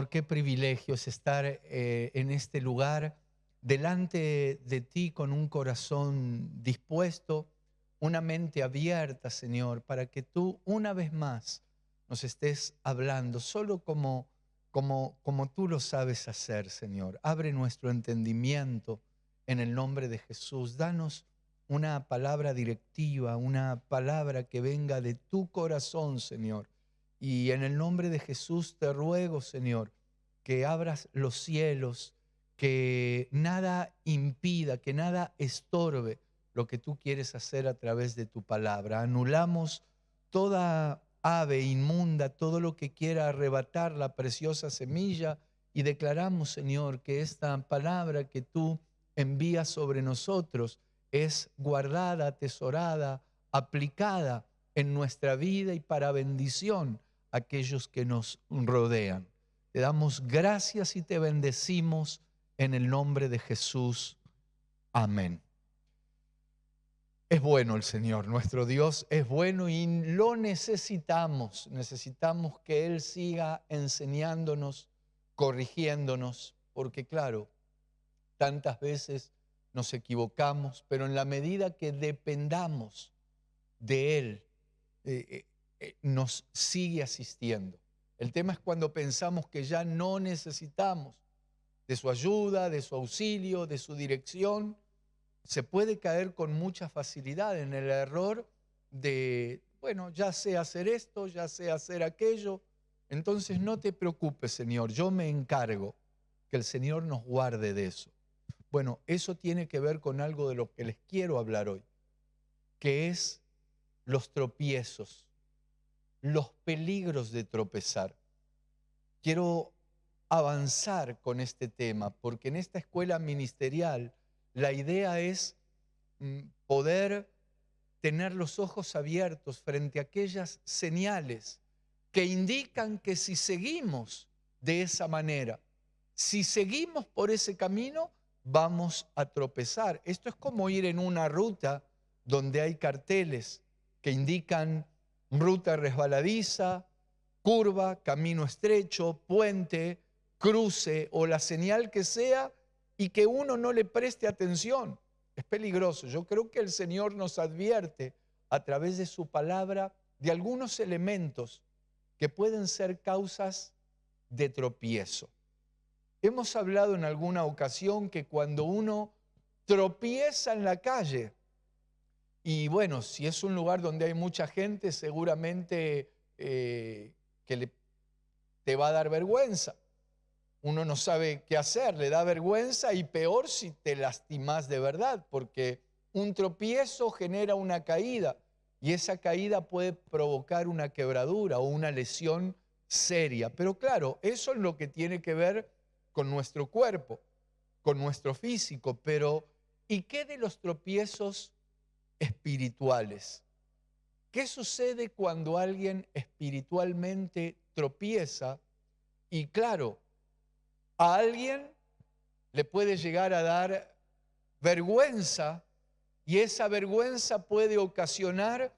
Señor, qué privilegio es estar en este lugar delante de ti con un corazón dispuesto, una mente abierta, Señor, para que tú una vez más nos estés hablando, solo como tú lo sabes hacer, Señor. Abre nuestro entendimiento en el nombre de Jesús. Danos una palabra directiva, una palabra que venga de tu corazón, Señor. Y en el nombre de Jesús te ruego, Señor, que abras los cielos, que nada impida, que nada estorbe lo que tú quieres hacer a través de tu palabra. Anulamos toda ave inmunda, todo lo que quiera arrebatar la preciosa semilla y declaramos, Señor, que esta palabra que tú envías sobre nosotros es guardada, atesorada, aplicada en nuestra vida y para bendición a aquellos que nos rodean. Te damos gracias y te bendecimos en el nombre de Jesús. Amén. Es bueno el Señor, nuestro Dios es bueno y lo necesitamos. Necesitamos que Él siga enseñándonos, corrigiéndonos, porque claro, tantas veces nos equivocamos, pero en la medida que dependamos de Él, nos sigue asistiendo. El tema es cuando pensamos que ya no necesitamos de su ayuda, de su auxilio, de su dirección. Se puede caer con mucha facilidad en el error de, bueno, ya sé hacer esto, ya sé hacer aquello. Entonces no te preocupes, Señor, yo me encargo. Que el Señor nos guarde de eso. Bueno, eso tiene que ver con algo de lo que les quiero hablar hoy, que es los tropiezos, los peligros de tropezar. Quiero avanzar con este tema porque en esta escuela ministerial la idea es poder tener los ojos abiertos frente a aquellas señales que indican que si seguimos de esa manera, si seguimos por ese camino, vamos a tropezar. Esto es como ir en una ruta donde hay carteles que indican ruta resbaladiza, curva, camino estrecho, puente, cruce o la señal que sea y que uno no le preste atención. Es peligroso. Yo creo que el Señor nos advierte a través de su palabra de algunos elementos que pueden ser causas de tropiezo. Hemos hablado en alguna ocasión que cuando uno tropieza en la calle, y bueno, si es un lugar donde hay mucha gente, seguramente te va a dar vergüenza. Uno no sabe qué hacer, le da vergüenza y peor si te lastimas de verdad, porque un tropiezo genera una caída y esa caída puede provocar una quebradura o una lesión seria. Pero claro, eso es lo que tiene que ver con nuestro cuerpo, con nuestro físico, pero ¿y qué de los tropiezos espirituales? ¿Qué sucede cuando alguien espiritualmente tropieza? Y claro, a alguien le puede llegar a dar vergüenza y esa vergüenza puede ocasionar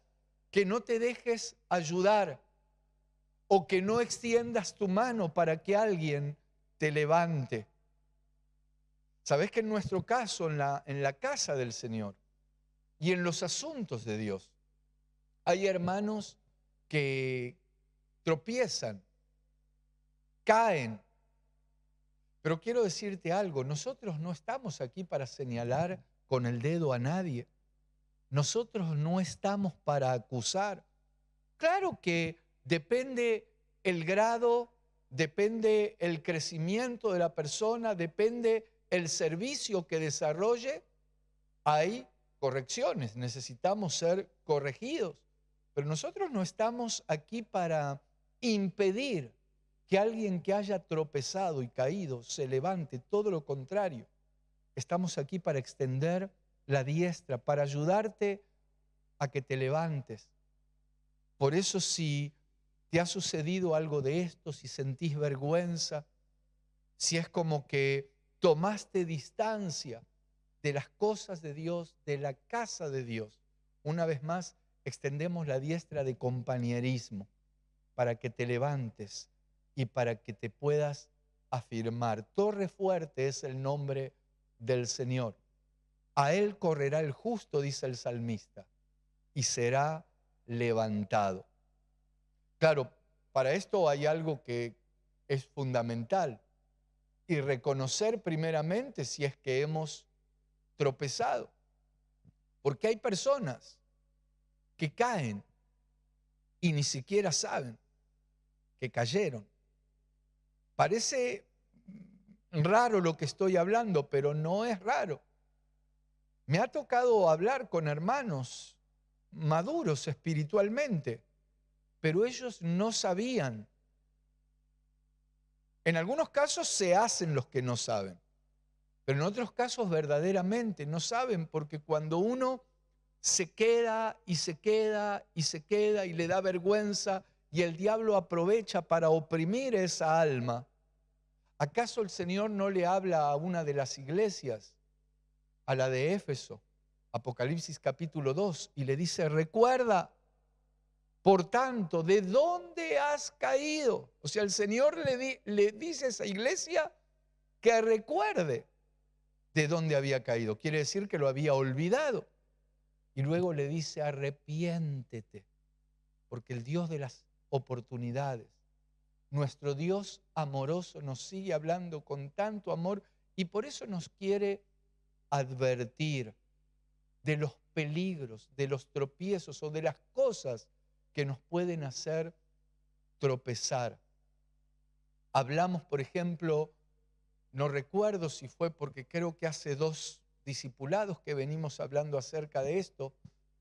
que no te dejes ayudar o que no extiendas tu mano para que alguien te levante. Sabes que en nuestro caso, en la casa del Señor y en los asuntos de Dios, hay hermanos que tropiezan, caen. Pero quiero decirte algo, nosotros no estamos aquí para señalar con el dedo a nadie. Nosotros no estamos para acusar. Claro que depende el grado, depende el crecimiento de la persona, depende el servicio que desarrolle. Hay correcciones, necesitamos ser corregidos. Pero nosotros no estamos aquí para impedir que alguien que haya tropezado y caído se levante, todo lo contrario. Estamos aquí para extender la diestra, para ayudarte a que te levantes. Por eso si te ha sucedido algo de esto, si sentís vergüenza, si es como que tomaste distancia de las cosas de Dios, de la casa de Dios, una vez más extendemos la diestra de compañerismo para que te levantes y para que te puedas afirmar. Torre fuerte es el nombre del Señor. A él correrá el justo, dice el salmista, y será levantado. Claro, para esto hay algo que es fundamental, y reconocer primeramente si es que hemos tropezado. Porque hay personas que caen y ni siquiera saben que cayeron. Parece raro lo que estoy hablando, pero no es raro. Me ha tocado hablar con hermanos maduros espiritualmente, pero ellos no sabían. En algunos casos se hacen los que no saben, pero en otros casos verdaderamente no saben, porque cuando uno se queda y se queda y se queda y le da vergüenza y el diablo aprovecha para oprimir esa alma, ¿acaso el Señor no le habla a una de las iglesias, a la de Éfeso, Apocalipsis capítulo 2, y le dice: recuerda, por tanto, ¿de dónde has caído? O sea, el Señor le dice a esa iglesia que recuerde de dónde había caído. Quiere decir que lo había olvidado. Y luego le dice: arrepiéntete, porque el Dios de las oportunidades, nuestro Dios amoroso, nos sigue hablando con tanto amor y por eso nos quiere advertir de los peligros, de los tropiezos o de las cosas que nos pueden hacer tropezar. Hablamos, por ejemplo, no recuerdo si fue porque creo que hace 2 discipulados que venimos hablando acerca de esto,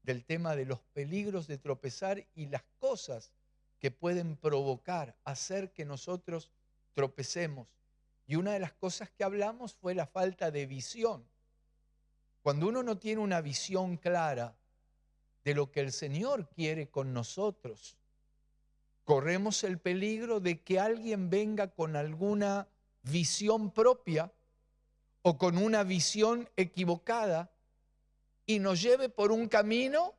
del tema de los peligros de tropezar y las cosas que pueden provocar, hacer que nosotros tropecemos. Y una de las cosas que hablamos fue la falta de visión. Cuando uno no tiene una visión clara de lo que el Señor quiere con nosotros, corremos el peligro de que alguien venga con alguna visión propia o con una visión equivocada y nos lleve por un camino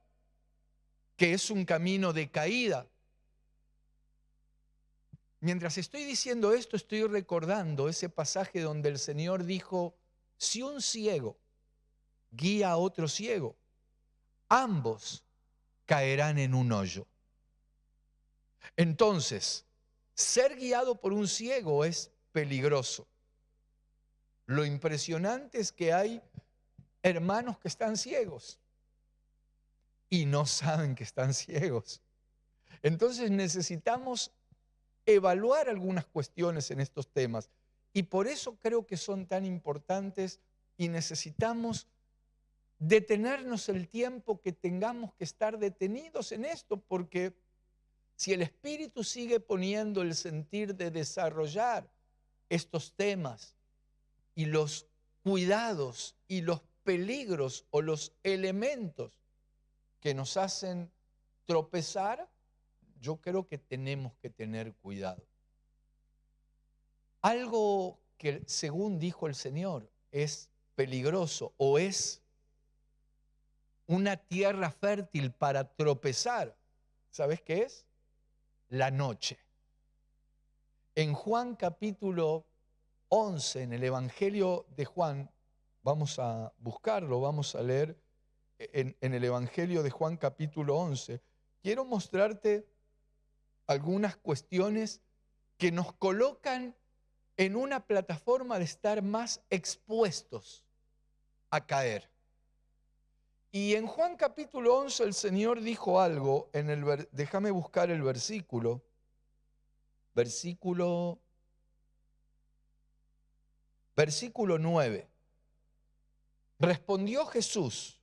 que es un camino de caída. Mientras estoy diciendo esto, estoy recordando ese pasaje donde el Señor dijo: si un ciego guía a otro ciego, ambos caerán en un hoyo. Entonces, ser guiado por un ciego es peligroso. Lo impresionante es que hay hermanos que están ciegos y no saben que están ciegos. Entonces necesitamos evaluar algunas cuestiones en estos temas y por eso creo que son tan importantes y necesitamos detenernos el tiempo que tengamos que estar detenidos en esto, porque si el Espíritu sigue poniendo el sentir de desarrollar estos temas y los cuidados y los peligros o los elementos que nos hacen tropezar, yo creo que tenemos que tener cuidado. Algo que, según dijo el Señor, es peligroso o es una tierra fértil para tropezar, ¿sabes qué es? La noche. En Juan capítulo 11, en el Evangelio de Juan, vamos a buscarlo, vamos a leer en el Evangelio de Juan capítulo 11, quiero mostrarte algunas cuestiones que nos colocan en una plataforma de estar más expuestos a caer. Y en Juan capítulo 11 el Señor dijo algo, déjame buscar el versículo 9. Respondió Jesús: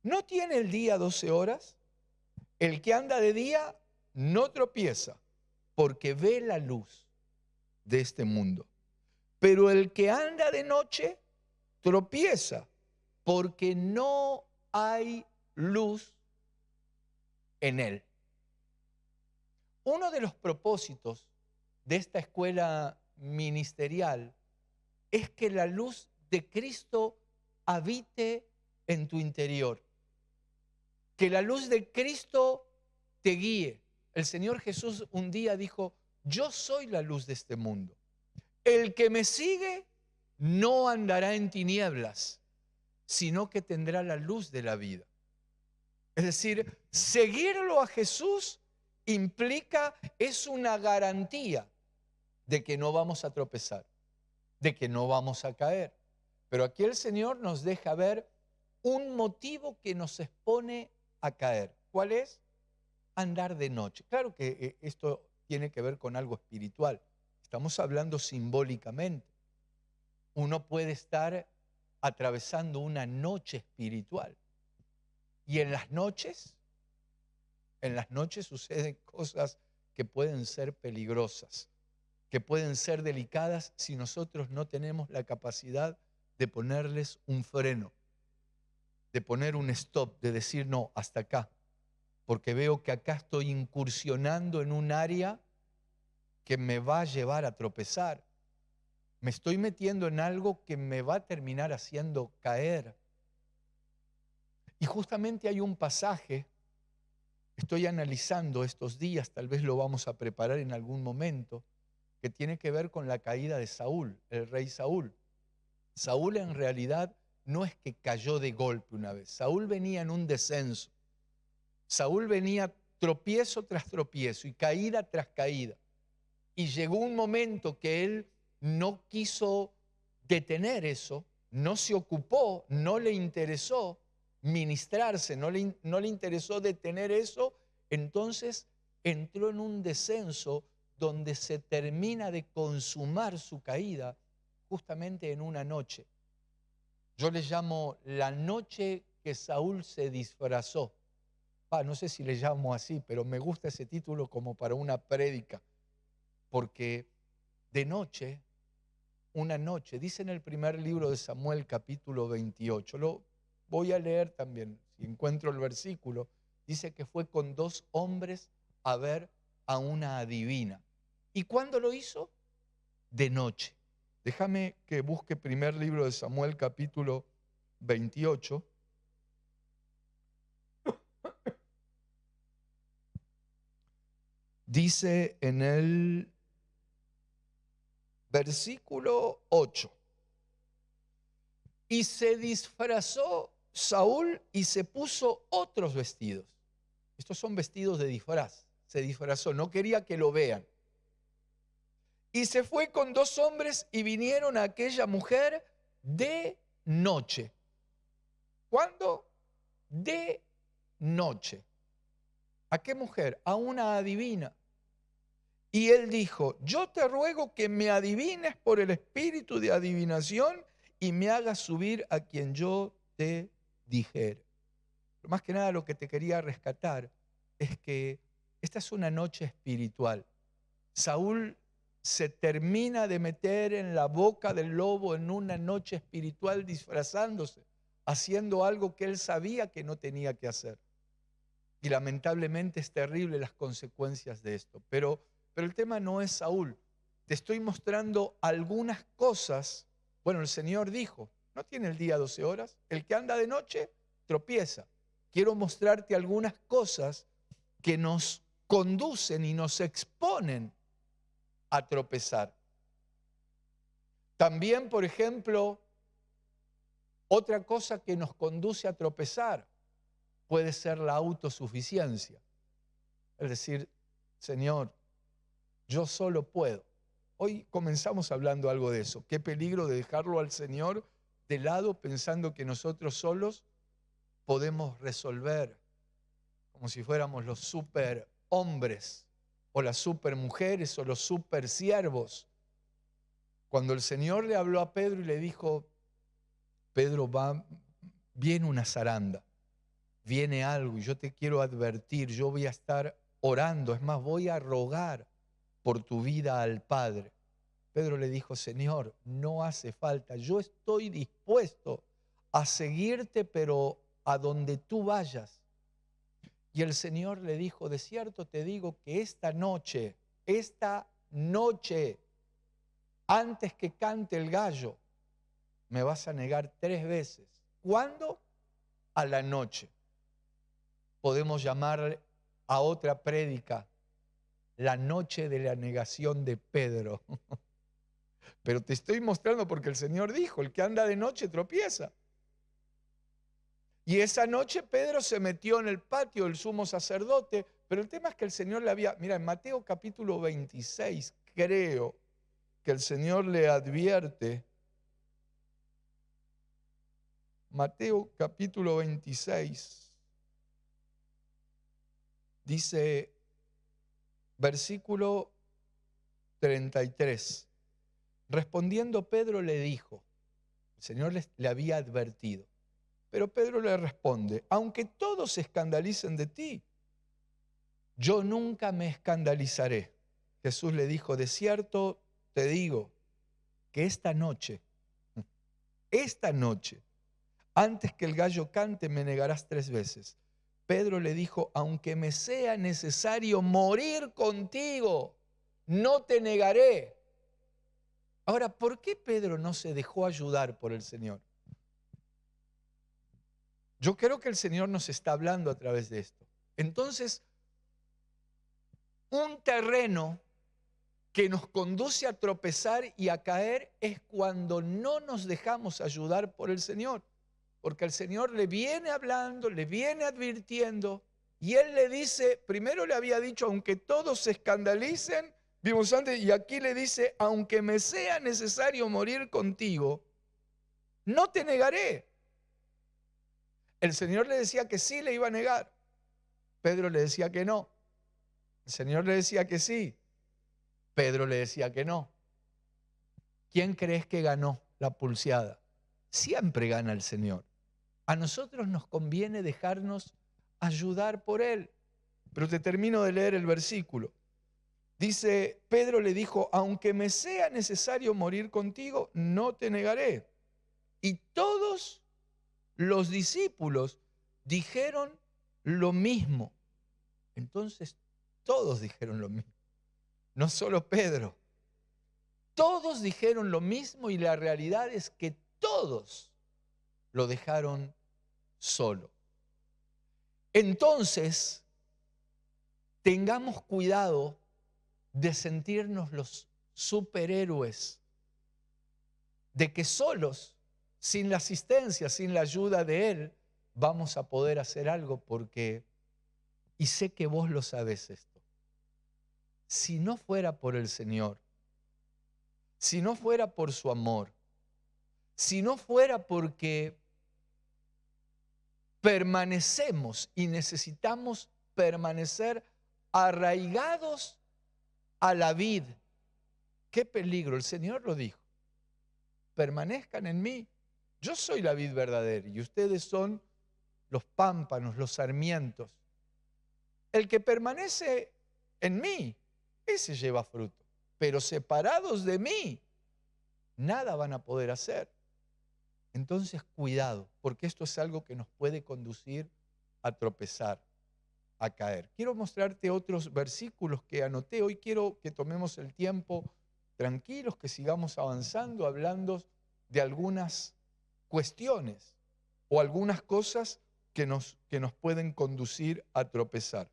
¿no tiene el día 12 horas? El que anda de día no tropieza, porque ve la luz de este mundo. Pero el que anda de noche tropieza, porque no hay luz en él. Uno de los propósitos de esta escuela ministerial es que la luz de Cristo habite en tu interior. Que la luz de Cristo te guíe. El Señor Jesús un día dijo: yo soy la luz de este mundo. El que me sigue no andará en tinieblas, sino que tendrá la luz de la vida. Es decir, seguirlo a Jesús implica, es una garantía de que no vamos a tropezar, de que no vamos a caer. Pero aquí el Señor nos deja ver un motivo que nos expone a caer. ¿Cuál es? Andar de noche. Claro que esto tiene que ver con algo espiritual. Estamos hablando simbólicamente. Uno puede estar atravesando una noche espiritual. Y en las noches suceden cosas que pueden ser peligrosas, que pueden ser delicadas si nosotros no tenemos la capacidad de ponerles un freno, de poner un stop, de decir no, hasta acá, porque veo que acá estoy incursionando en un área que me va a llevar a tropezar. Me estoy metiendo en algo que me va a terminar haciendo caer. Y justamente hay un pasaje, estoy analizando estos días, tal vez lo vamos a preparar en algún momento, que tiene que ver con la caída de Saúl, el rey Saúl. Saúl en realidad no es que cayó de golpe una vez, Saúl venía en un descenso. Saúl venía tropiezo tras tropiezo y caída tras caída. Y llegó un momento que él no quiso detener eso, no se ocupó, no le interesó ministrarse, no le interesó detener eso, entonces entró en un descenso donde se termina de consumar su caída justamente en una noche. Yo le llamo la noche que Saúl se disfrazó. No sé si le llamo así, pero me gusta ese título como para una prédica, porque de noche, una noche, dice en el primer libro de Samuel capítulo 28, lo voy a leer también, si encuentro el versículo, dice que fue con 2 hombres a ver a una adivina. ¿Y cuándo lo hizo? De noche. Déjame que busque primer libro de Samuel capítulo 28. Dice en el versículo 8, y se disfrazó Saúl y se puso otros vestidos. Estos son vestidos de disfraz. Se disfrazó, no quería que lo vean. Y se fue con 2 hombres y vinieron a aquella mujer de noche. ¿Cuándo? De noche. ¿A qué mujer? A una adivina. Y él dijo, yo te ruego que me adivines por el espíritu de adivinación y me hagas subir a quien yo te dijere. Pero más que nada lo que te quería rescatar es que esta es una noche espiritual. Saúl se termina de meter en la boca del lobo en una noche espiritual disfrazándose, haciendo algo que él sabía que no tenía que hacer. Y lamentablemente es terrible las consecuencias de esto. Pero el tema no es Saúl. Te estoy mostrando algunas cosas. Bueno, el Señor dijo, ¿no tiene el día 12 horas? El que anda de noche tropieza. Quiero mostrarte algunas cosas que nos conducen y nos exponen a tropezar. También, por ejemplo, otra cosa que nos conduce a tropezar puede ser la autosuficiencia. Es decir, Señor, yo solo puedo. Hoy comenzamos hablando algo de eso. Qué peligro de dejarlo al Señor de lado pensando que nosotros solos podemos resolver, como si fuéramos los super hombres o las super mujeres o los super siervos. Cuando el Señor le habló a Pedro y le dijo, Pedro, viene una zaranda, viene algo y yo te quiero advertir, yo voy a estar orando, es más, voy a rogar por tu vida al Padre. Pedro le dijo, Señor, no hace falta, yo estoy dispuesto a seguirte, pero a donde tú vayas. Y el Señor le dijo, de cierto te digo que esta noche, antes que cante el gallo, me vas a negar 3 veces. ¿Cuándo? A la noche. Podemos llamar a otra prédica la noche de la negación de Pedro. Pero te estoy mostrando porque el Señor dijo, el que anda de noche tropieza. Y esa noche Pedro se metió en el patio del sumo sacerdote, pero el tema es que el Señor le había, mira, en Mateo capítulo 26, creo que el Señor le advierte, Mateo capítulo 26, dice, versículo 33, respondiendo Pedro le dijo, el Señor le había advertido, pero Pedro le responde, aunque todos se escandalicen de ti, yo nunca me escandalizaré. Jesús le dijo, de cierto te digo que esta noche, antes que el gallo cante, me negarás 3 veces. Pedro le dijo, aunque me sea necesario morir contigo, no te negaré. Ahora, ¿por qué Pedro no se dejó ayudar por el Señor? Yo creo que el Señor nos está hablando a través de esto. Entonces, un terreno que nos conduce a tropezar y a caer es cuando no nos dejamos ayudar por el Señor. Porque el Señor le viene hablando, le viene advirtiendo, y Él le dice, primero le había dicho, aunque todos se escandalicen, vimos antes, y aquí le dice, aunque me sea necesario morir contigo, no te negaré. El Señor le decía que sí le iba a negar. Pedro le decía que no. El Señor le decía que sí. Pedro le decía que no. ¿Quién crees que ganó la pulseada? Siempre gana el Señor. A nosotros nos conviene dejarnos ayudar por Él. Pero te termino de leer el versículo. Dice, Pedro le dijo, aunque me sea necesario morir contigo, no te negaré. Y todos los discípulos dijeron lo mismo. Entonces, todos dijeron lo mismo. No solo Pedro. Todos dijeron lo mismo y la realidad es que todos lo dejaron solo. Entonces, tengamos cuidado de sentirnos los superhéroes, de que solos, sin la asistencia, sin la ayuda de Él, vamos a poder hacer algo porque, y sé que vos lo sabés esto, si no fuera por el Señor, si no fuera por su amor, si no fuera porque permanecemos y necesitamos permanecer arraigados a la vid. Qué peligro, el Señor lo dijo. Permanezcan en mí. Yo soy la vid verdadera y ustedes son los pámpanos, los sarmientos. El que permanece en mí, ese lleva fruto. Pero separados de mí, nada van a poder hacer. Entonces, cuidado, porque esto es algo que nos puede conducir a tropezar, a caer. Quiero mostrarte otros versículos que anoté. Hoy quiero que tomemos el tiempo tranquilos, que sigamos avanzando, hablando de algunas cuestiones o algunas cosas que nos pueden conducir a tropezar.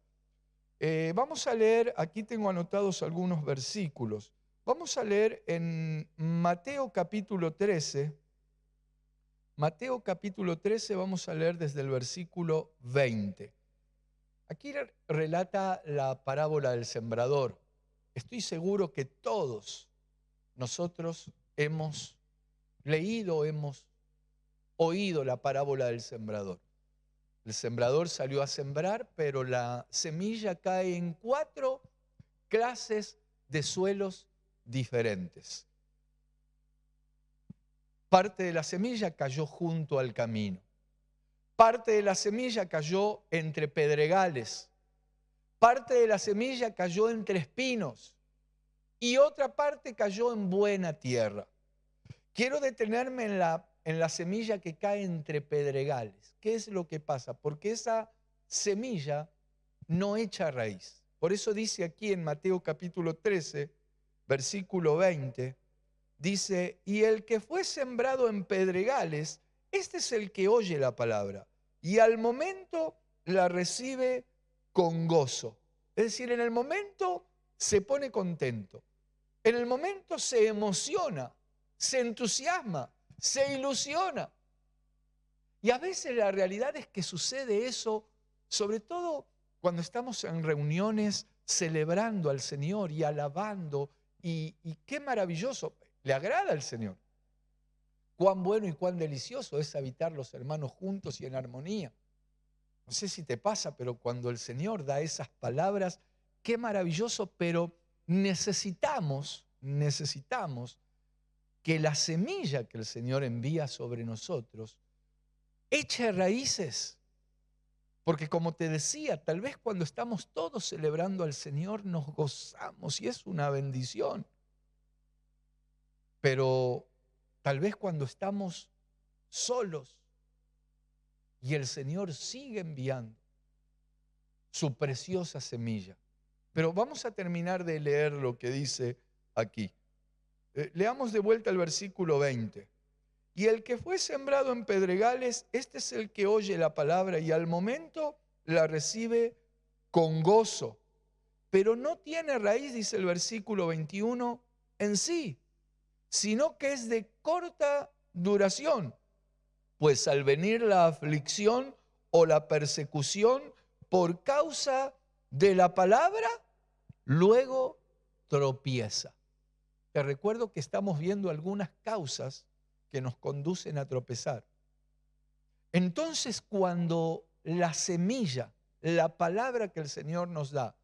Vamos a leer, aquí tengo anotados algunos versículos. Vamos a leer en Mateo capítulo 13. Mateo capítulo 13, vamos a leer desde el versículo 20. Aquí relata la parábola del sembrador. Estoy seguro que todos nosotros hemos leído, hemos oído la parábola del sembrador. El sembrador salió a sembrar, pero la semilla cae en 4 clases de suelos diferentes. Parte de la semilla cayó junto al camino. Parte de la semilla cayó entre pedregales. Parte de la semilla cayó entre espinos. Y otra parte cayó en buena tierra. Quiero detenerme en la semilla que cae entre pedregales. ¿Qué es lo que pasa? Porque esa semilla no echa raíz. Por eso dice aquí en Mateo capítulo 13, versículo 20, dice, y el que fue sembrado en pedregales, este es el que oye la palabra y al momento la recibe con gozo. Es decir, en el momento se pone contento. En el momento se emociona, se entusiasma, se ilusiona. Y a veces la realidad es que sucede eso, sobre todo cuando estamos en reuniones celebrando al Señor y alabando. Y qué maravilloso, le agrada al Señor. Cuán bueno y cuán delicioso es habitar los hermanos juntos y en armonía. No sé si te pasa, pero cuando el Señor da esas palabras, qué maravilloso, pero necesitamos que la semilla que el Señor envía sobre nosotros eche raíces. Porque como te decía, tal vez cuando estamos todos celebrando al Señor nos gozamos y es una bendición. Pero tal vez cuando estamos solos y el Señor sigue enviando su preciosa semilla. Pero vamos a terminar de leer lo que dice aquí. Leamos de vuelta el versículo 20. Y el que fue sembrado en pedregales, este es el que oye la palabra y al momento la recibe con gozo. Pero no tiene raíz, dice el versículo 21, en sí, sino que es de corta duración. Pues al venir la aflicción o la persecución por causa de la palabra, luego tropieza. Te recuerdo que estamos viendo algunas causas que nos conducen a tropezar. Entonces, cuando la semilla, la palabra que el Señor nos da,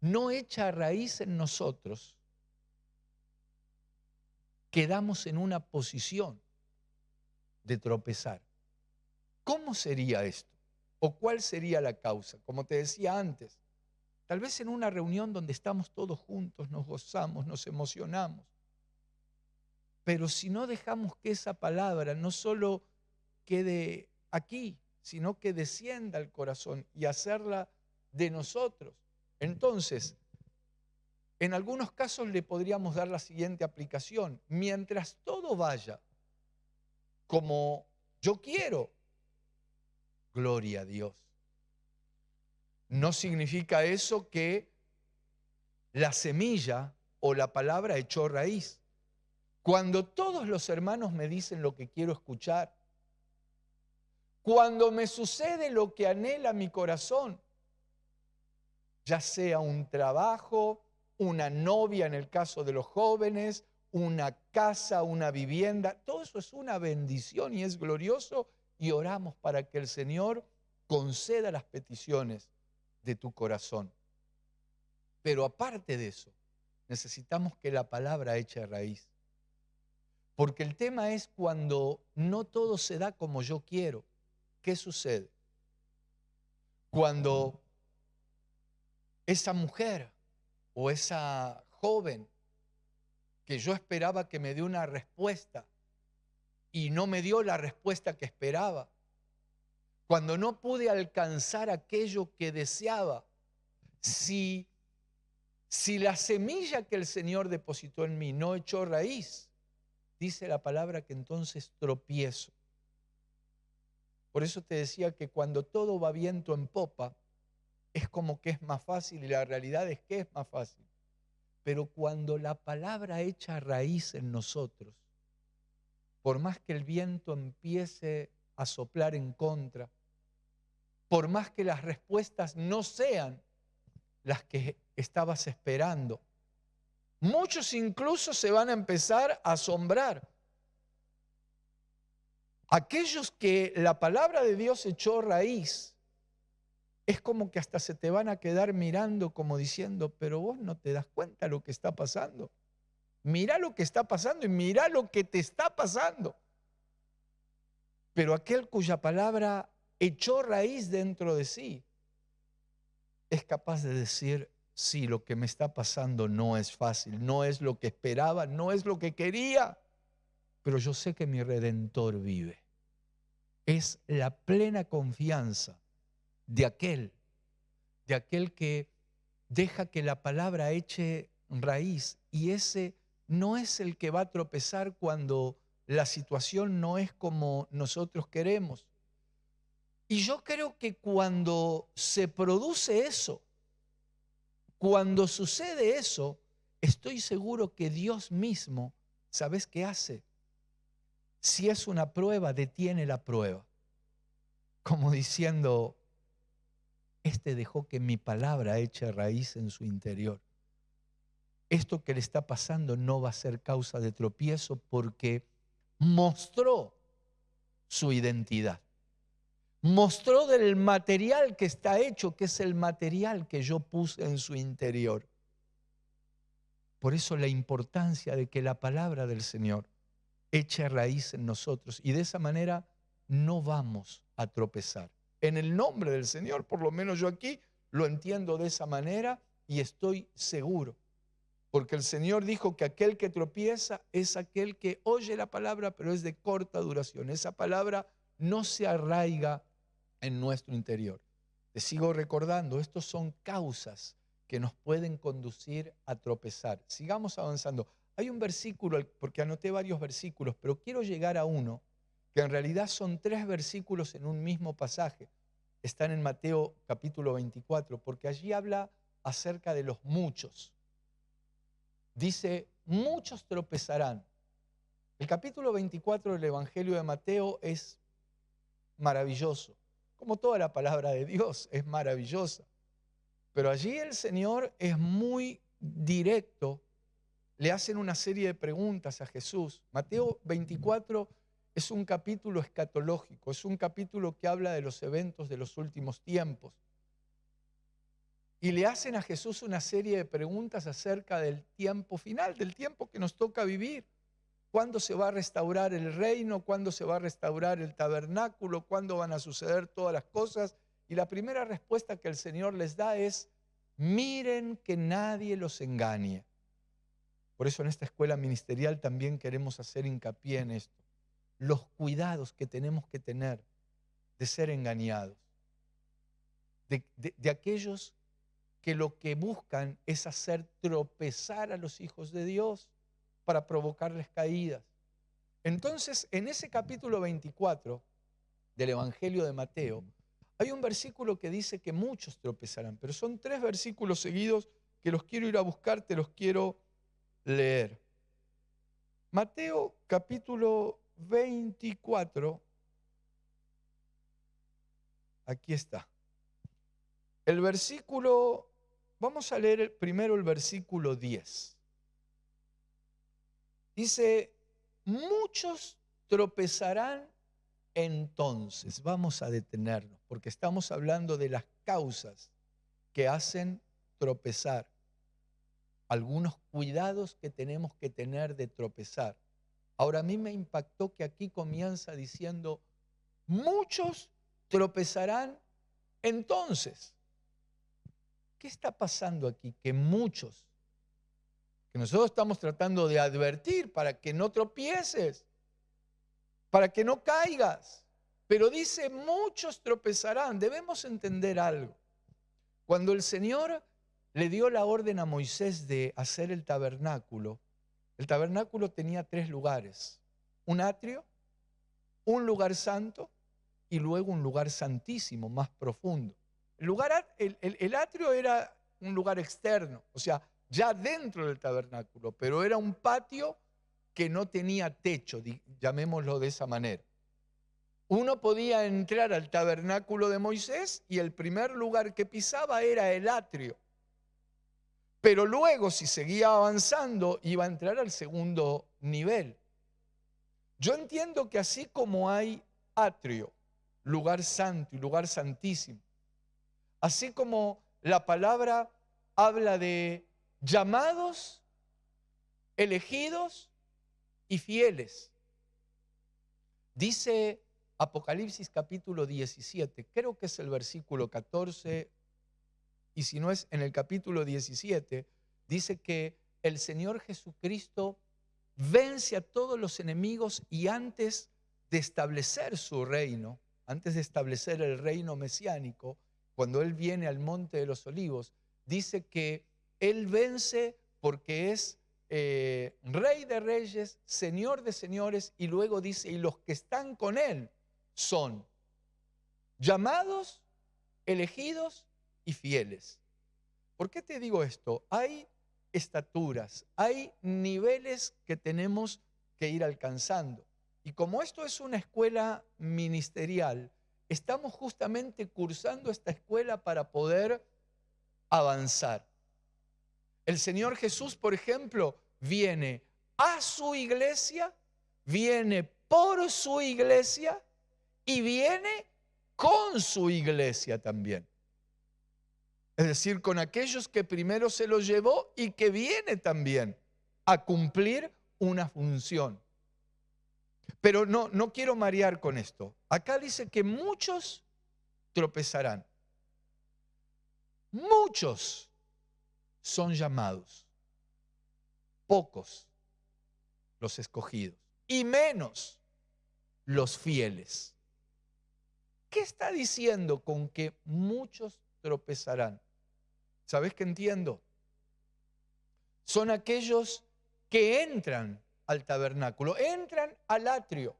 no echa raíz en nosotros, quedamos en una posición de tropezar. ¿Cómo sería esto? ¿O cuál sería la causa? Como te decía antes, tal vez en una reunión donde estamos todos juntos, nos gozamos, nos emocionamos. Pero si no dejamos que esa palabra no solo quede aquí, sino que descienda al corazón y hacerla de nosotros. Entonces, en algunos casos le podríamos dar la siguiente aplicación. Mientras todo vaya como yo quiero, gloria a Dios. No significa eso que la semilla o la palabra echó raíz. Cuando todos los hermanos me dicen lo que quiero escuchar, cuando me sucede lo que anhela mi corazón, ya sea un trabajo, una novia en el caso de los jóvenes, una casa, una vivienda, todo eso es una bendición y es glorioso y oramos para que el Señor conceda las peticiones de tu corazón. Pero aparte de eso, necesitamos que la palabra eche raíz. Porque el tema es cuando no todo se da como yo quiero. ¿Qué sucede? Cuando esa mujer o esa joven que yo esperaba que me dé una respuesta y no me dio la respuesta que esperaba, cuando no pude alcanzar aquello que deseaba, si la semilla que el Señor depositó en mí no echó raíz, dice la palabra que entonces tropiezo. Por eso te decía que cuando todo va viento en popa, es como que es más fácil y la realidad es que es más fácil. Pero cuando la palabra echa raíz en nosotros, por más que el viento empiece a soplar en contra, por más que las respuestas no sean las que estabas esperando, muchos incluso se van a empezar a asombrar. Aquellos que la palabra de Dios echó raíz, es como que hasta se te van a quedar mirando como diciendo, pero vos no te das cuenta lo que está pasando. Mira lo que está pasando y mira lo que te está pasando. Pero aquel cuya palabra echó raíz dentro de sí, es capaz de decir, sí, lo que me está pasando no es fácil, no es lo que esperaba, no es lo que quería, pero yo sé que mi Redentor vive. Es la plena confianza de aquel que deja que la palabra eche raíz, y ese no es el que va a tropezar cuando la situación no es como nosotros queremos. Y yo creo que cuando se produce eso, cuando sucede eso, estoy seguro que Dios mismo, ¿sabes qué hace? Si es una prueba, detiene la prueba. Como diciendo, este dejó que mi palabra eche raíz en su interior. Esto que le está pasando no va a ser causa de tropiezo porque mostró su identidad. Mostró del material que está hecho, que es el material que yo puse en su interior. Por eso la importancia de que la palabra del Señor eche raíz en nosotros y de esa manera no vamos a tropezar. En el nombre del Señor, por lo menos yo aquí lo entiendo de esa manera y estoy seguro. Porque el Señor dijo que aquel que tropieza es aquel que oye la palabra, pero es de corta duración. Esa palabra no se arraiga en nuestro interior. Te sigo recordando, estos son causas que nos pueden conducir a tropezar. Sigamos avanzando. Hay un versículo, porque anoté varios versículos, pero quiero llegar a uno, que en realidad son 3 versículos en un mismo pasaje. Están en Mateo capítulo 24, porque allí habla acerca de los muchos. Dice, muchos tropezarán. El capítulo 24 del Evangelio de Mateo es maravilloso. Como toda la palabra de Dios es maravillosa. Pero allí el Señor es muy directo. Le hacen una serie de preguntas a Jesús. Mateo 24 es un capítulo escatológico, es un capítulo que habla de los eventos de los últimos tiempos. Y le hacen a Jesús una serie de preguntas acerca del tiempo final, del tiempo que nos toca vivir. ¿Cuándo se va a restaurar el reino? ¿Cuándo se va a restaurar el tabernáculo? ¿Cuándo van a suceder todas las cosas? Y la primera respuesta que el Señor les da es, miren que nadie los engañe. Por eso en esta escuela ministerial también queremos hacer hincapié en esto. Los cuidados que tenemos que tener de ser engañados. De aquellos que lo que buscan es hacer tropezar a los hijos de Dios para provocarles caídas. Entonces, en ese capítulo 24 del Evangelio de Mateo, hay un versículo que dice que muchos tropezarán, pero son 3 versículos seguidos que los quiero ir a buscar, te los quiero leer. Mateo capítulo 24, aquí está. El versículo, vamos a leer primero el versículo 10. Dice, muchos tropezarán entonces. Vamos a detenernos, porque estamos hablando de las causas que hacen tropezar. Algunos cuidados que tenemos que tener de tropezar. Ahora a mí me impactó que aquí comienza diciendo, muchos tropezarán entonces. ¿Qué está pasando aquí? Que muchos, que nosotros estamos tratando de advertir para que no tropieces, para que no caigas. Pero dice, muchos tropezarán. Debemos entender algo. Cuando el Señor le dio la orden a Moisés de hacer el tabernáculo tenía 3 lugares. Un atrio, un lugar santo y luego un lugar santísimo, más profundo. El atrio era un lugar externo, o sea, ya dentro del tabernáculo, pero era un patio que no tenía techo, llamémoslo de esa manera. Uno podía entrar al tabernáculo de Moisés y el primer lugar que pisaba era el atrio. Pero luego, si seguía avanzando, iba a entrar al segundo nivel. Yo entiendo que así como hay atrio, lugar santo y lugar santísimo, así como la palabra habla de llamados, elegidos y fieles. Dice Apocalipsis capítulo 17, creo que es el versículo 14, y si no es en el capítulo 17, dice que el Señor Jesucristo vence a todos los enemigos y antes de establecer su reino, antes de establecer el reino mesiánico, cuando Él viene al Monte de los Olivos, dice que Él vence porque es Rey de reyes, Señor de señores, y luego dice, y los que están con Él son llamados, elegidos y fieles. ¿Por qué te digo esto? Hay estaturas, hay niveles que tenemos que ir alcanzando. Y como esto es una escuela ministerial, estamos justamente cursando esta escuela para poder avanzar. El Señor Jesús, por ejemplo, viene a su iglesia, viene por su iglesia y viene con su iglesia también. Es decir, con aquellos que primero se lo llevó y que viene también a cumplir una función. Pero no quiero marear con esto. Acá dice que muchos tropezarán. Muchos son llamados, pocos los escogidos y menos los fieles. ¿Qué está diciendo con que muchos tropezarán? ¿Sabes qué entiendo? Son aquellos que entran al tabernáculo, entran al atrio,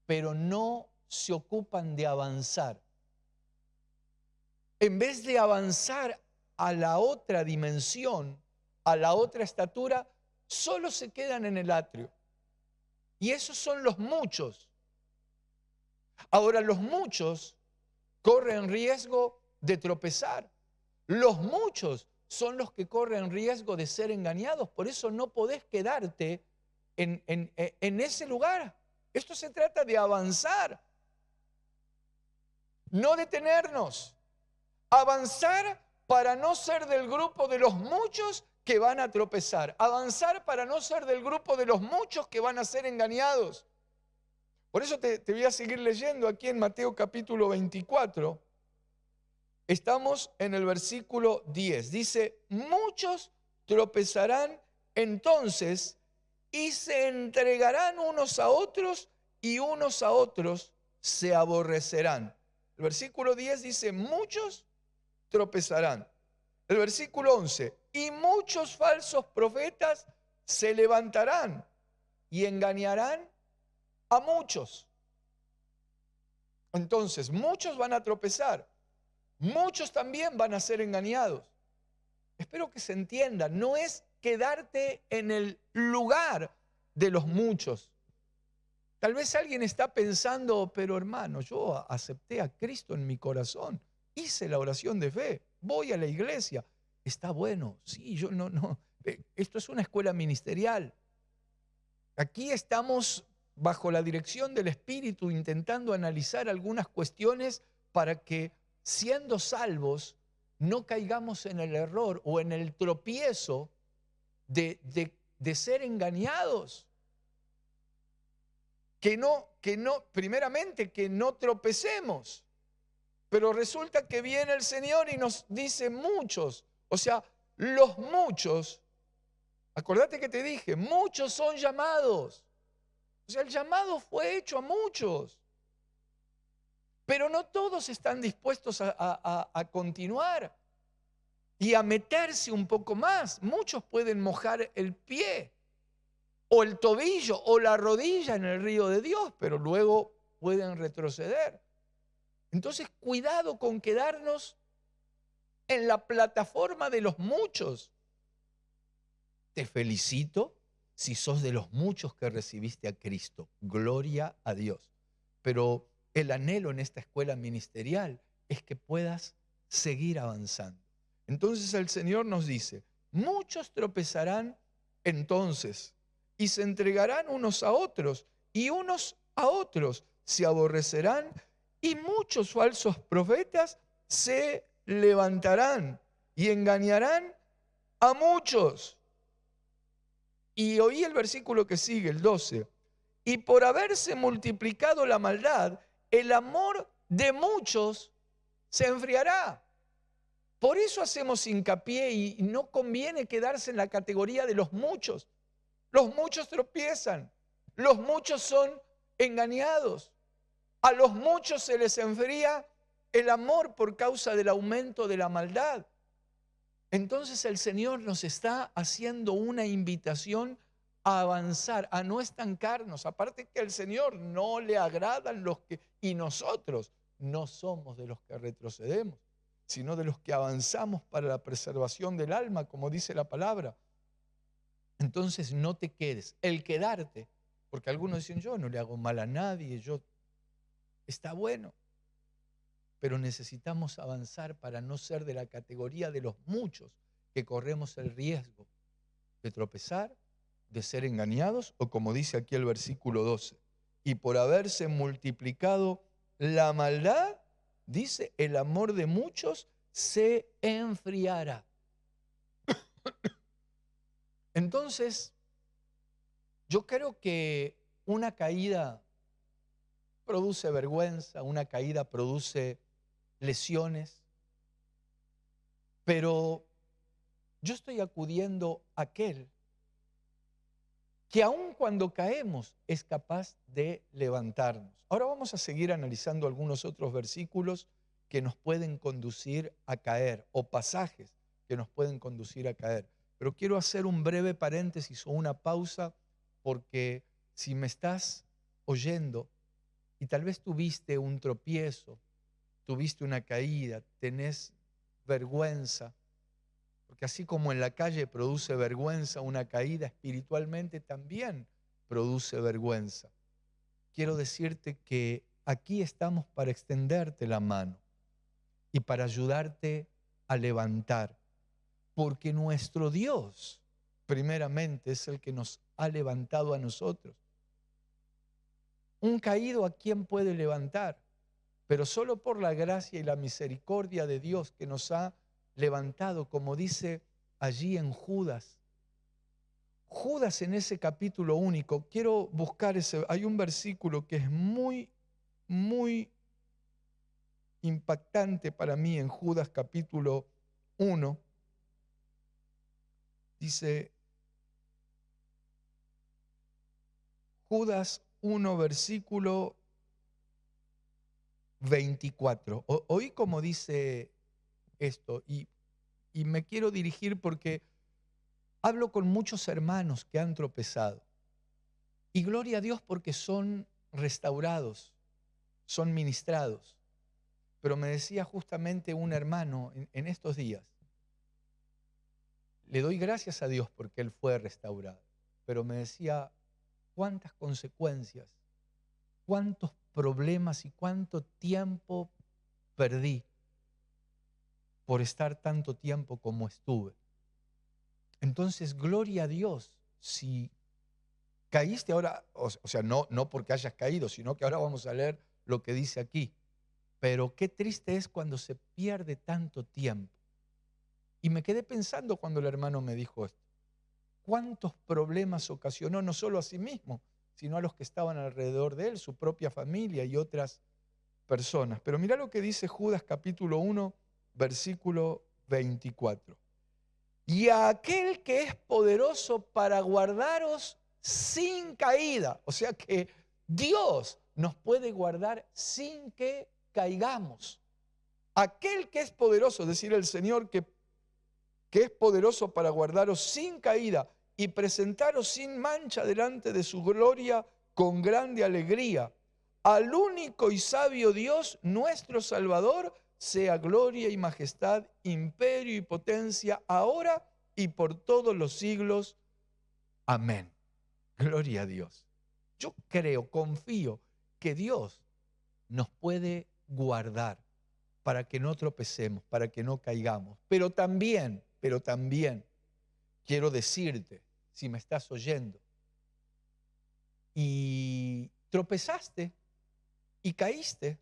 pero no se ocupan de avanzar. En vez de avanzar a la otra dimensión, a la otra estatura, solo se quedan en el atrio. Y esos son los muchos. Ahora, los muchos corren riesgo de tropezar. Los muchos son los que corren riesgo de ser engañados. Por eso no podés quedarte en ese lugar. Esto se trata de avanzar, no detenernos. Avanzar para no ser del grupo de los muchos que van a tropezar. Avanzar para no ser del grupo de los muchos que van a ser engañados. Por eso te voy a seguir leyendo aquí en Mateo capítulo 24. Estamos en el versículo 10. Dice, muchos tropezarán entonces y se entregarán unos a otros y unos a otros se aborrecerán. El versículo 10 dice, muchos tropezarán. El versículo 11, y muchos falsos profetas se levantarán y engañarán a muchos. Entonces, muchos van a tropezar, muchos también van a ser engañados. Espero que se entienda, no es quedarte en el lugar de los muchos. Tal vez alguien está pensando, pero hermano, yo acepté a Cristo en mi corazón, hice la oración de fe, voy a la iglesia. Está bueno, sí, yo no. Esto es una escuela ministerial. Aquí estamos bajo la dirección del Espíritu intentando analizar algunas cuestiones para que, siendo salvos, no caigamos en el error o en el tropiezo de ser engañados. Primeramente, que no tropecemos. Pero resulta que viene el Señor y nos dice muchos. O sea, los muchos, acordate que te dije, muchos son llamados. O sea, el llamado fue hecho a muchos. Pero no todos están dispuestos a continuar y a meterse un poco más. Muchos pueden mojar el pie o el tobillo o la rodilla en el río de Dios, pero luego pueden retroceder. Entonces, cuidado con quedarnos en la plataforma de los muchos. Te felicito si sos de los muchos que recibiste a Cristo. Gloria a Dios. Pero el anhelo en esta escuela ministerial es que puedas seguir avanzando. Entonces el Señor nos dice, muchos tropezarán entonces y se entregarán unos a otros y unos a otros se aborrecerán y muchos falsos profetas se levantarán y engañarán a muchos. Y oí el versículo que sigue, el 12. Y por haberse multiplicado la maldad, el amor de muchos se enfriará. Por eso hacemos hincapié y no conviene quedarse en la categoría de los muchos. Los muchos tropiezan, los muchos son engañados. A los muchos se les enfría el amor por causa del aumento de la maldad. Entonces el Señor nos está haciendo una invitación a avanzar, a no estancarnos. Aparte que al Señor no le agradan los que, y nosotros no somos de los que retrocedemos. sino de los que avanzamos para la preservación del alma, como dice la palabra. Entonces no te quedes. El quedarte, porque algunos dicen, yo no le hago mal a nadie, está bueno, pero necesitamos avanzar para no ser de la categoría de los muchos que corremos el riesgo de tropezar, de ser engañados, o como dice aquí el versículo 12, y por haberse multiplicado la maldad, dice, el amor de muchos se enfriará. Entonces, yo creo que una caída produce vergüenza, una caída produce lesiones, pero yo estoy acudiendo a aquel que aun cuando caemos es capaz de levantarnos. Ahora vamos a seguir analizando algunos otros versículos que nos pueden conducir a caer, o pasajes que nos pueden conducir a caer. Pero quiero hacer un breve paréntesis o una pausa, porque si me estás oyendo y tal vez tuviste un tropiezo, tuviste una caída, tenés vergüenza, porque así como en la calle produce vergüenza una caída, espiritualmente también produce vergüenza. Quiero decirte que aquí estamos para extenderte la mano y para ayudarte a levantar, porque nuestro Dios primeramente es el que nos ha levantado a nosotros. Un caído, ¿a quién puede levantar? Pero solo por la gracia y la misericordia de Dios que nos ha levantado, como dice allí en Judas. Judas, en ese capítulo único, quiero buscar hay un versículo que es muy, muy impactante para mí en Judas capítulo 1. Dice Judas 1, versículo 24. Oí como dice esto, y me quiero dirigir porque hablo con muchos hermanos que han tropezado. Y gloria a Dios porque son restaurados, son ministrados. Pero me decía justamente un hermano en estos días, le doy gracias a Dios porque él fue restaurado, pero me decía, cuántas consecuencias, cuántos problemas y cuánto tiempo perdí por estar tanto tiempo como estuve. Entonces, gloria a Dios, si caíste ahora, o sea, no porque hayas caído, sino que ahora vamos a leer lo que dice aquí. Pero qué triste es cuando se pierde tanto tiempo. Y me quedé pensando cuando el hermano me dijo esto. ¿Cuántos problemas ocasionó no solo a sí mismo, sino a los que estaban alrededor de él, su propia familia y otras personas? Pero mira lo que dice Judas capítulo 1, versículo 24. Y a aquel que es poderoso para guardaros sin caída. O sea que Dios nos puede guardar sin que caigamos. Aquel que es poderoso, es decir, el Señor que es poderoso para guardaros sin caída y presentaros sin mancha delante de su gloria con grande alegría. Al único y sabio Dios, nuestro Salvador, sea gloria y majestad, imperio y potencia, ahora y por todos los siglos. Amén. Gloria a Dios. Yo creo, confío que Dios nos puede guardar para que no tropecemos, para que no caigamos. Pero también quiero decirte, si me estás oyendo, y tropezaste y caíste,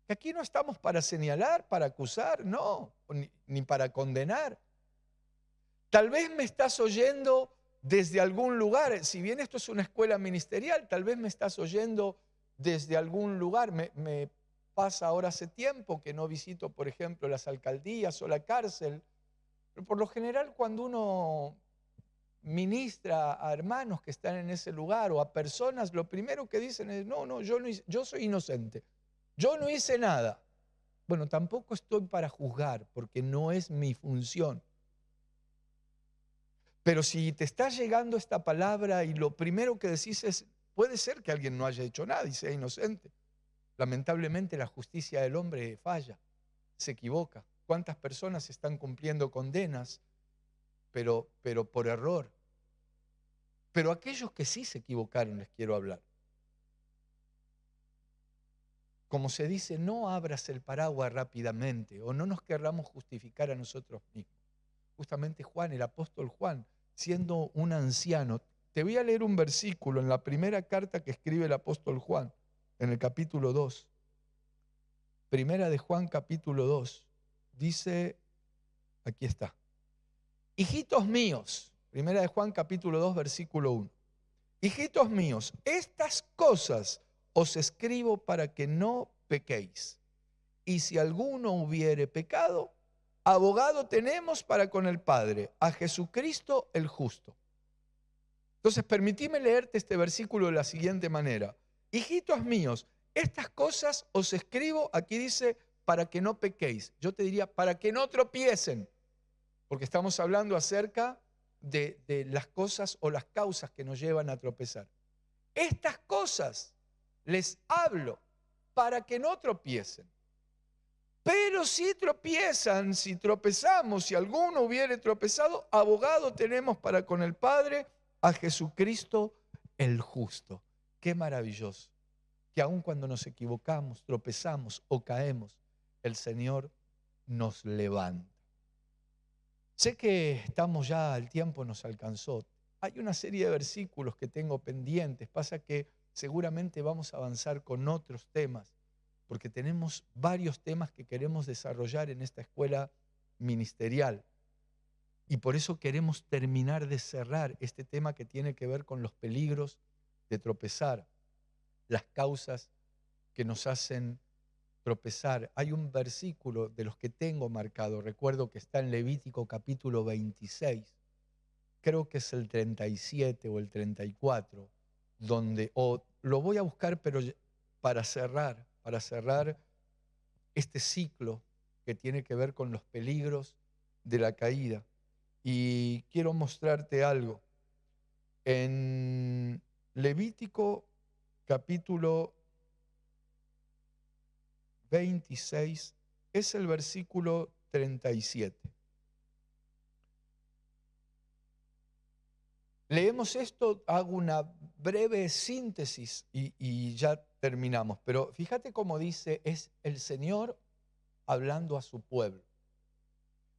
que aquí no estamos para señalar, para acusar, no, ni para condenar. Tal vez me estás oyendo desde algún lugar, si bien esto es una escuela ministerial, tal vez me estás oyendo desde algún lugar. Me pasa ahora hace tiempo que no visito, por ejemplo, las alcaldías o la cárcel, pero por lo general cuando uno ministra a hermanos que están en ese lugar o a personas, lo primero que dicen es, no, yo soy inocente, yo no hice nada. Bueno, tampoco estoy para juzgar porque no es mi función. Pero si te está llegando esta palabra y lo primero que decís es, puede ser que alguien no haya hecho nada y sea inocente. Lamentablemente la justicia del hombre falla, se equivoca. ¿Cuántas personas están cumpliendo condenas, pero por error? Pero aquellos que sí se equivocaron les quiero hablar. Como se dice, no abras el paraguas rápidamente o no nos querramos justificar a nosotros mismos. Justamente Juan, el apóstol Juan, siendo un anciano, te voy a leer un versículo en la primera carta que escribe el apóstol Juan, en el capítulo 2. Primera de Juan, capítulo 2. Dice, aquí está. Hijitos míos, primera de Juan, capítulo 2, versículo 1. Hijitos míos, estas cosas os escribo para que no pequéis. Y si alguno hubiere pecado, abogado tenemos para con el Padre, a Jesucristo el justo. Entonces, permitime leerte este versículo de la siguiente manera. Hijitos míos, estas cosas os escribo, aquí dice, para que no pequéis. Yo te diría, para que no tropiecen, porque estamos hablando acerca de las cosas o las causas que nos llevan a tropezar. Estas cosas les hablo para que no tropiecen. Pero si tropiezan, si tropezamos, si alguno hubiere tropezado, abogado tenemos para con el Padre, a Jesucristo el justo. Qué maravilloso, que aun cuando nos equivocamos, tropezamos o caemos, el Señor nos levanta. Sé que estamos ya, el tiempo nos alcanzó. Hay una serie de versículos que tengo pendientes. Pasa que seguramente vamos a avanzar con otros temas, porque tenemos varios temas que queremos desarrollar en esta escuela ministerial. Y por eso queremos terminar de cerrar este tema que tiene que ver con los peligros de tropezar, las causas que nos hacen tropezar. Hay un versículo de los que tengo marcado, recuerdo que está en Levítico capítulo 26, creo que es el 37 o el 34, donde, o lo voy a buscar, pero para cerrar este ciclo que tiene que ver con los peligros de la caída. Y quiero mostrarte algo. En Levítico capítulo 26 es el versículo 37. Leemos esto, hago una breve síntesis y ya terminamos. Pero fíjate cómo dice, es el Señor hablando a su pueblo.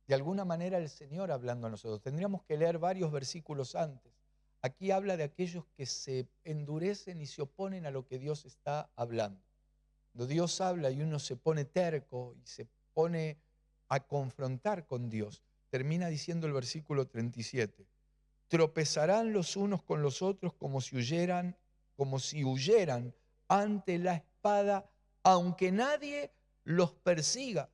De alguna manera el Señor hablando a nosotros. Tendríamos que leer varios versículos antes. Aquí habla de aquellos que se endurecen y se oponen a lo que Dios está hablando. Cuando Dios habla y uno se pone terco y se pone a confrontar con Dios, termina diciendo el versículo 37. Tropezarán los unos con los otros como si huyeran ante la espada, aunque nadie los persiga,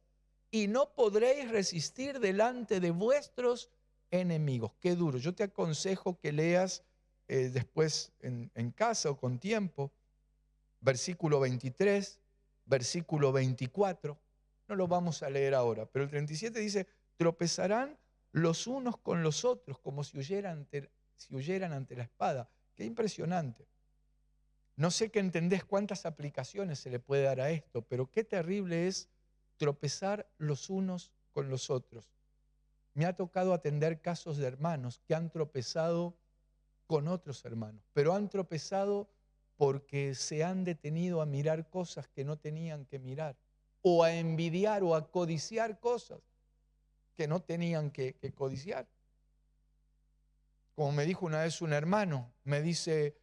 y no podréis resistir delante de vuestros enemigos. Qué duro. Yo te aconsejo que leas después en casa o con tiempo, versículo 23, versículo 24. No lo vamos a leer ahora, pero el 37 dice, tropezarán los unos con los otros como si huyeran ante la espada. Qué impresionante. No sé qué entendés, cuántas aplicaciones se le puede dar a esto, pero qué terrible es tropezar los unos con los otros. Me ha tocado atender casos de hermanos que han tropezado con otros hermanos, pero han tropezado porque se han detenido a mirar cosas que no tenían que mirar, o a envidiar o a codiciar cosas que no tenían que codiciar. Como me dijo una vez un hermano, me dice,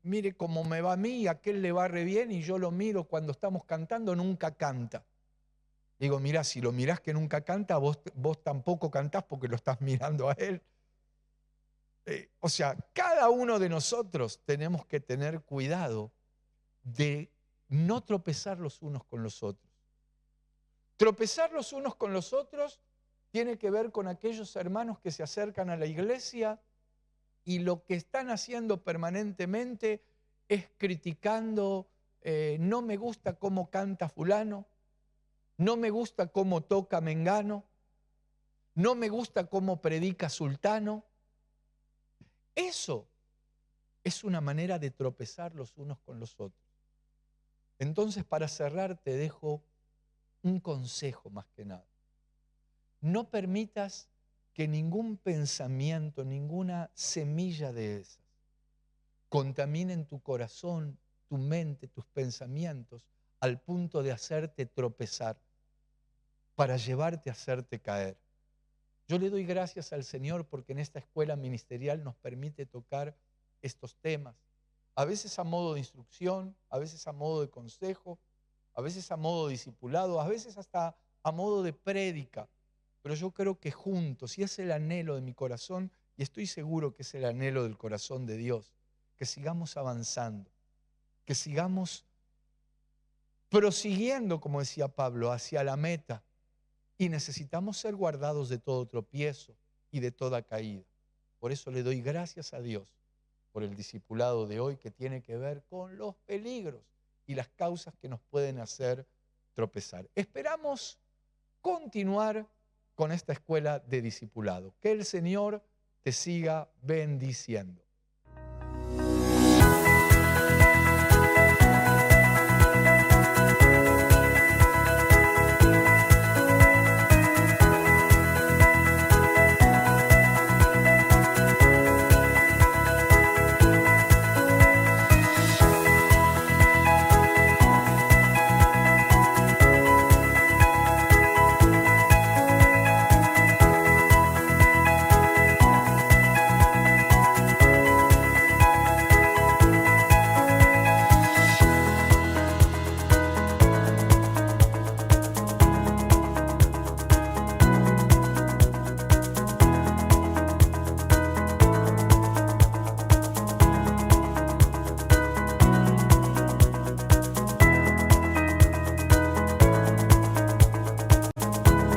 mire cómo me va a mí, a aquel le va re bien y yo lo miro cuando estamos cantando, nunca canta. Digo, mira, si lo mirás que nunca canta, vos tampoco cantás porque lo estás mirando a él. O sea, cada uno de nosotros tenemos que tener cuidado de no tropezar los unos con los otros. Tropezar los unos con los otros tiene que ver con aquellos hermanos que se acercan a la iglesia y lo que están haciendo permanentemente es criticando, no me gusta cómo canta fulano, no me gusta cómo toca mengano, no me gusta cómo predica sultano. Eso es una manera de tropezar los unos con los otros. Entonces, para cerrar, te dejo un consejo más que nada. No permitas que ningún pensamiento, ninguna semilla de esas contaminen tu corazón, tu mente, tus pensamientos, al punto de hacerte tropezar, para llevarte a hacerte caer. Yo le doy gracias al Señor porque en esta escuela ministerial nos permite tocar estos temas, a veces a modo de instrucción, a veces a modo de consejo, a veces a modo de discipulado, a veces hasta a modo de prédica. Pero yo creo que juntos, y es el anhelo de mi corazón, y estoy seguro que es el anhelo del corazón de Dios, que sigamos avanzando, que sigamos prosiguiendo, como decía Pablo, hacia la meta. Y necesitamos ser guardados de todo tropiezo y de toda caída. Por eso le doy gracias a Dios por el discipulado de hoy, que tiene que ver con los peligros y las causas que nos pueden hacer tropezar. Esperamos continuar con esta escuela de discipulado. Que el Señor te siga bendiciendo.